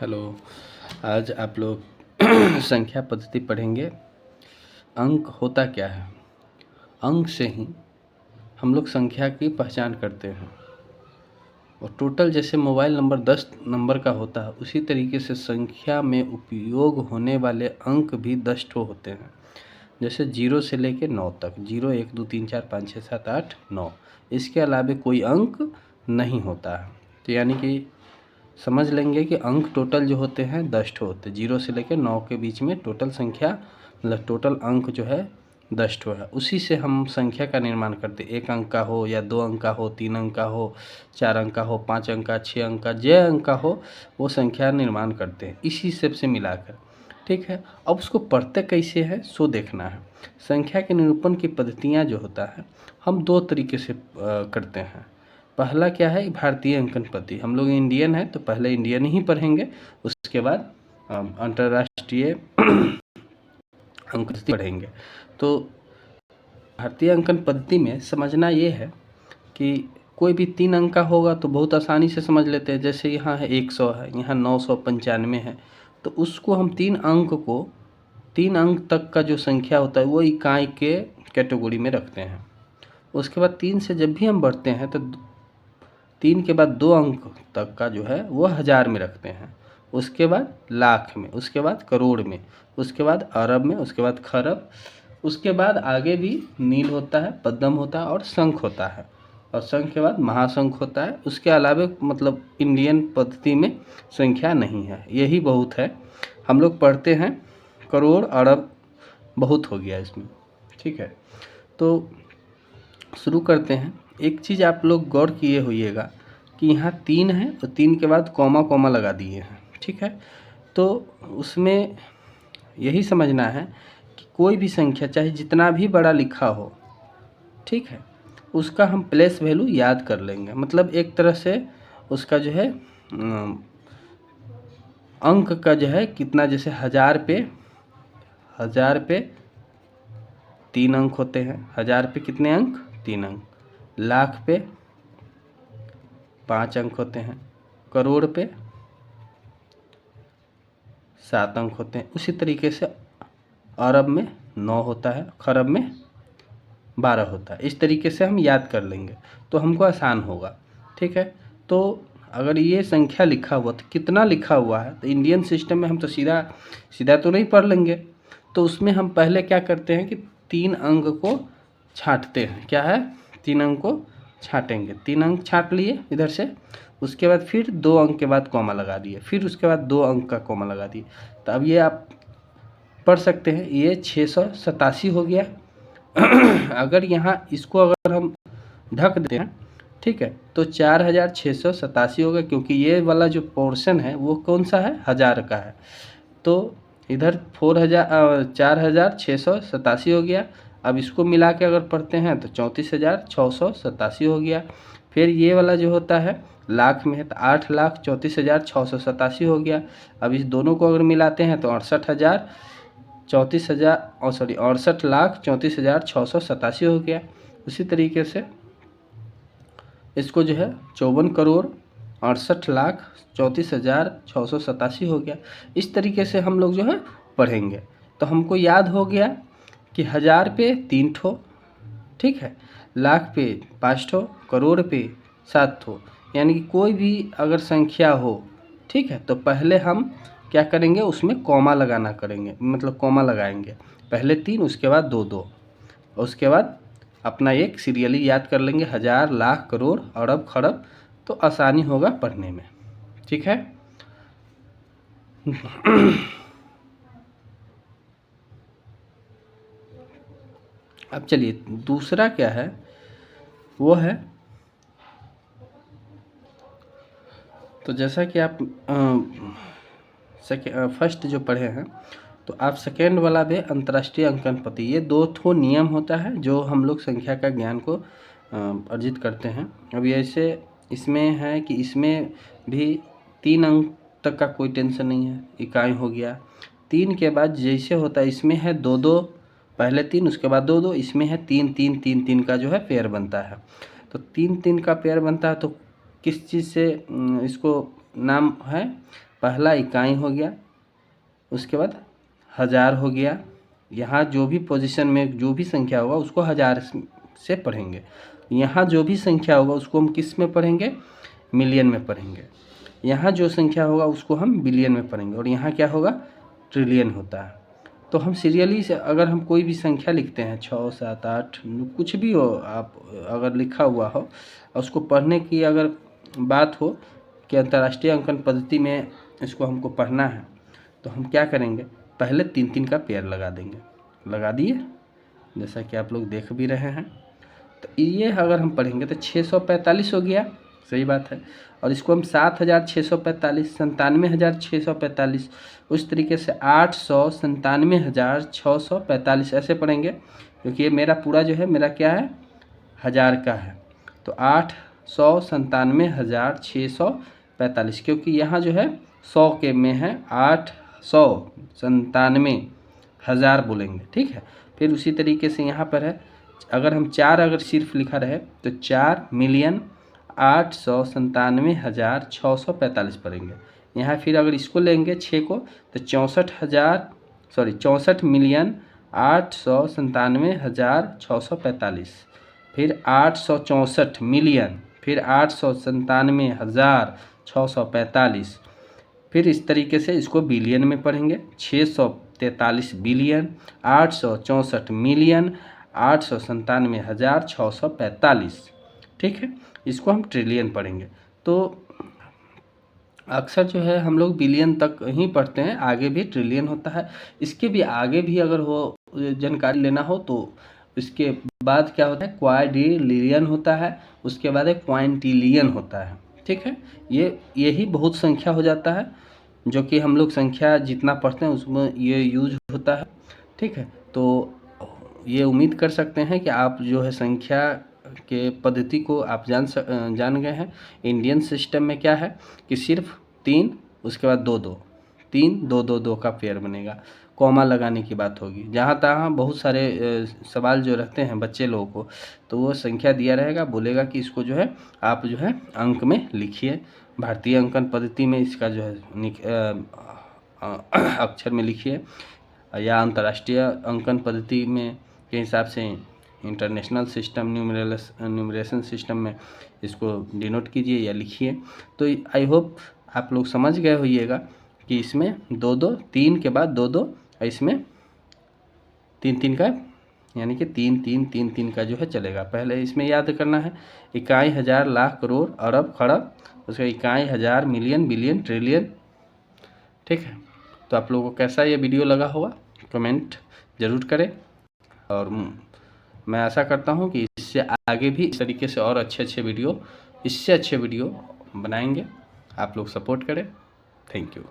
Hello. आज आप लोग संख्या पद्धति पढ़ेंगे। अंक होता क्या है? अंक से ही हम लोग संख्या की पहचान करते हैं और टोटल जैसे मोबाइल नंबर 10 नंबर का होता है, उसी तरीके से संख्या में उपयोग होने वाले अंक भी 10 ठो होते हैं। जैसे 0 से लेके 9 तक, 0 1 2 3 4 5 6 7 8 9, इसके अलावा कोई अंक नहीं होता है। तो यानी कि समझ लेंगे कि अंक टोटल जो होते हैं 10 ठो होते हैं। 0 से लेकर 9 के बीच में टोटल संख्या मतलब टोटल अंक जो है 10 ठो है। उसी से हम संख्या का निर्माण करते हैं। 1 अंक का हो या 2 अंक का हो, 3 अंक का हो, 4 अंक का हो, 5 अंक का, 6 अंक का, जय अंक का हो, वो संख्या निर्माण करते हैं इसी सब से मिलाकर। ठीक है। अब उसको पढ़ते कैसे है सो देखना है। संख्या के निरूपण की पद्धतियाँ जो होता है हम 2 तरीके से करते हैं। पहला क्या है, भारतीय अंकन पद्धति। हम लोग इंडियन है तो पहले इंडियन ही पढ़ेंगे, उसके बाद अंतर्राष्ट्रीय अंक पद्धति पढ़ेंगे। तो भारतीय अंकन पद्धति में समझना ये है कि कोई भी 3 अंक का होगा तो बहुत आसानी से समझ लेते हैं। जैसे यहाँ है 100 है, यहाँ 995 है, तो उसको हम 3 अंक को 3 अंक तक का जो संख्या होता है वो इकाई के कैटेगरी में रखते हैं। उसके बाद 3 से जब भी हम बढ़ते हैं तो 3 के बाद 2 अंक तक का जो है वो हज़ार में रखते हैं, उसके बाद लाख में, उसके बाद करोड़ में, उसके बाद अरब में, उसके बाद खरब, उसके बाद आगे भी नील होता है, पद्म होता है और शंख होता है, और शंख के बाद महाशंख होता है। उसके अलावा मतलब इंडियन पद्धति में संख्या नहीं है, यही बहुत है। हम लोग पढ़ते हैं करोड़ अरब, बहुत हो गया इसमें। ठीक है, तो शुरू करते हैं। एक चीज़ आप लोग गौर किए होइएगा कि यहाँ 3 है और 3 के बाद कॉमा कॉमा लगा दिए हैं। ठीक है, तो उसमें यही समझना है कि कोई भी संख्या चाहे जितना भी बड़ा लिखा हो, ठीक है, उसका हम प्लेस वैल्यू याद कर लेंगे। मतलब एक तरह से उसका जो है अंक का जो है कितना, जैसे 1000 पे 3 अंक होते हैं। 1000 पे कितने अंक? 3 अंक। लाख पे 5 अंक होते हैं। करोड़ पे 7 अंक होते हैं। उसी तरीके से अरब में 9 होता है, खरब में 12 होता है। इस तरीके से हम याद कर लेंगे तो हमको आसान होगा। ठीक है, तो अगर ये संख्या लिखा हुआ तो कितना लिखा हुआ है, तो इंडियन सिस्टम में हम तो सीधा सीधा तो नहीं पढ़ लेंगे। तो उसमें हम पहले क्या करते हैं कि 3 अंक को छांटते हैं। क्या है? 3 अंक को छाँटेंगे। 3 अंक छाँट लिए इधर से, उसके बाद फिर 2 अंक के बाद कॉमा लगा दिए, फिर उसके बाद 2 अंक का कॉमा लगा दिए। तो अब ये आप पढ़ सकते हैं, ये 687 हो गया। अगर यहाँ इसको अगर हम ढक दें, ठीक है, तो 4687 होगा, क्योंकि ये वाला जो पोर्शन है वो कौन सा है? 1000 का है। तो इधर 4687 हो गया। अब इसको मिला के अगर पढ़ते हैं तो 34,687 हो गया। फिर ये वाला जो होता है लाख में है तो 8,34,687 हो गया। अब इस दोनों को अगर मिलाते हैं तो 68,34,687 हो गया। उसी तरीके से इसको जो है 54,68,34,687 हो गया। इस तरीके से हम लोग जो है पढ़ेंगे। तो हमको याद हो गया कि 1000 पे 3 ठो, ठीक है, लाख पे 5 ठो, करोड़ पे 7 ठो। यानी कि कोई भी अगर संख्या हो, ठीक है, तो पहले हम क्या करेंगे, उसमें कॉमा लगाना करेंगे, मतलब कॉमा लगाएंगे। पहले 3, उसके बाद 2, उसके बाद अपना एक सीरियली याद कर लेंगे, 1000, लाख, करोड़, अरब, खरब, तो आसानी होगा पढ़ने में। ठीक है। अब चलिए दूसरा क्या है, वो है, तो जैसा कि आप फर्स्ट जो पढ़े हैं, तो आप सेकेंड वाला भी अंतर्राष्ट्रीय अंकन पद्धति, ये 2 ठो नियम होता है जो हम लोग संख्या का ज्ञान को अर्जित करते हैं। अब ऐसे इसमें है कि इसमें भी 3 अंक तक का कोई टेंशन नहीं है, इकाई हो गया। 3 के बाद जैसे होता है, इसमें है 2-2, पहले 3 उसके बाद 2-2, इसमें है 3-3-3-3 का जो है पेयर बनता है। तो 3-3 का पेयर बनता है, तो किस चीज़ से इसको नाम है पहला इकाई हो गया, उसके बाद हज़ार हो गया। यहाँ जो भी पोजीशन में जो भी संख्या होगा उसको हज़ार से पढ़ेंगे। यहाँ जो भी संख्या होगा उसको हम किस में पढ़ेंगे, मिलियन में पढ़ेंगे। यहाँ जो संख्या होगा उसको हम बिलियन में पढ़ेंगे। और यहाँ क्या होगा, ट्रिलियन होता है। तो हम सीरियली से अगर हम कोई भी संख्या लिखते हैं 6, 7, 8 कुछ भी हो, आप अगर लिखा हुआ हो, उसको पढ़ने की अगर बात हो कि अंतर्राष्ट्रीय अंकन पद्धति में इसको हमको पढ़ना है, तो हम क्या करेंगे, पहले 3-3 का पेयर लगा देंगे। लगा दिए, जैसा कि आप लोग देख भी रहे हैं। तो ये अगर हम पढ़ेंगे तो 645 हो गया, सही बात है। और इसको हम 7645, 97,645, उस तरीके से 897,645 ऐसे पढ़ेंगे, क्योंकि ये मेरा पूरा जो है मेरा क्या है, हज़ार का है। तो 897,645, क्योंकि यहाँ जो है 100 के में है, 897,000 बोलेंगे, ठीक है। फिर उसी तरीके से यहाँ पर है, अगर हम 4 अगर सिर्फ लिखा रहे तो 4,0897,645 पढ़ेंगे। यहाँ फिर अगर इसको लेंगे 6 को तो 64,897,645, फिर 864 मिलियन, फिर 897,645, फिर इस तरीके से इसको बिलियन में पढ़ेंगे। 643 बिलियन, 864 मिलियन, 897,645, ठीक है। इसको हम ट्रिलियन पढ़ेंगे। तो अक्सर जो है हम लोग बिलियन तक ही पढ़ते हैं, आगे भी ट्रिलियन होता है। इसके भी आगे भी अगर हो जानकारी लेना हो तो इसके बाद क्या होता है, क्वाड्रिलियन होता है, उसके बाद एक क्वांटिलियन होता है, ठीक है। यही बहुत संख्या हो जाता है, जो कि हम लोग संख्या जितना पढ़ते हैं उसमें ये यूज होता है, ठीक है। तो ये उम्मीद कर सकते हैं कि आप जो है संख्या के पद्धति को आप जान गए हैं। इंडियन सिस्टम में क्या है कि सिर्फ 3, उसके बाद 2-2, 3, 2-2-2 का पेयर बनेगा। कॉमा लगाने की बात होगी। जहाँ तहाँ बहुत सारे सवाल जो रहते हैं बच्चे लोगों को, तो वो संख्या दिया रहेगा, बोलेगा कि इसको जो है आप जो है अंक में लिखिए। भारतीय अंकन पद्धति में इसका जो है अक्षर में लिखिए, या अंतर्राष्ट्रीय अंकन पद्धति में के हिसाब से इंटरनेशनल सिस्टम न्यूमरेशन सिस्टम में इसको डिनोट कीजिए या लिखिए। तो आई होप आप लोग समझ गए होइएगा कि इसमें 2-2, 3 के बाद 2-2, इसमें 3-3 का, यानी कि 3-3-3-3 का जो है चलेगा। पहले इसमें याद करना है इकाई, हज़ार, लाख, करोड़, अरब, खरब, उसका इकाई, हज़ार, मिलियन, बिलियन, ट्रिलियन, ठीक है। तो आप लोगों को कैसा ये वीडियो लगा होगा कमेंट ज़रूर करें, और मैं आशा करता हूँ कि इससे आगे भी इस तरीके से और अच्छे वीडियो, इससे अच्छे वीडियो बनाएंगे। आप लोग सपोर्ट करें। Thank you.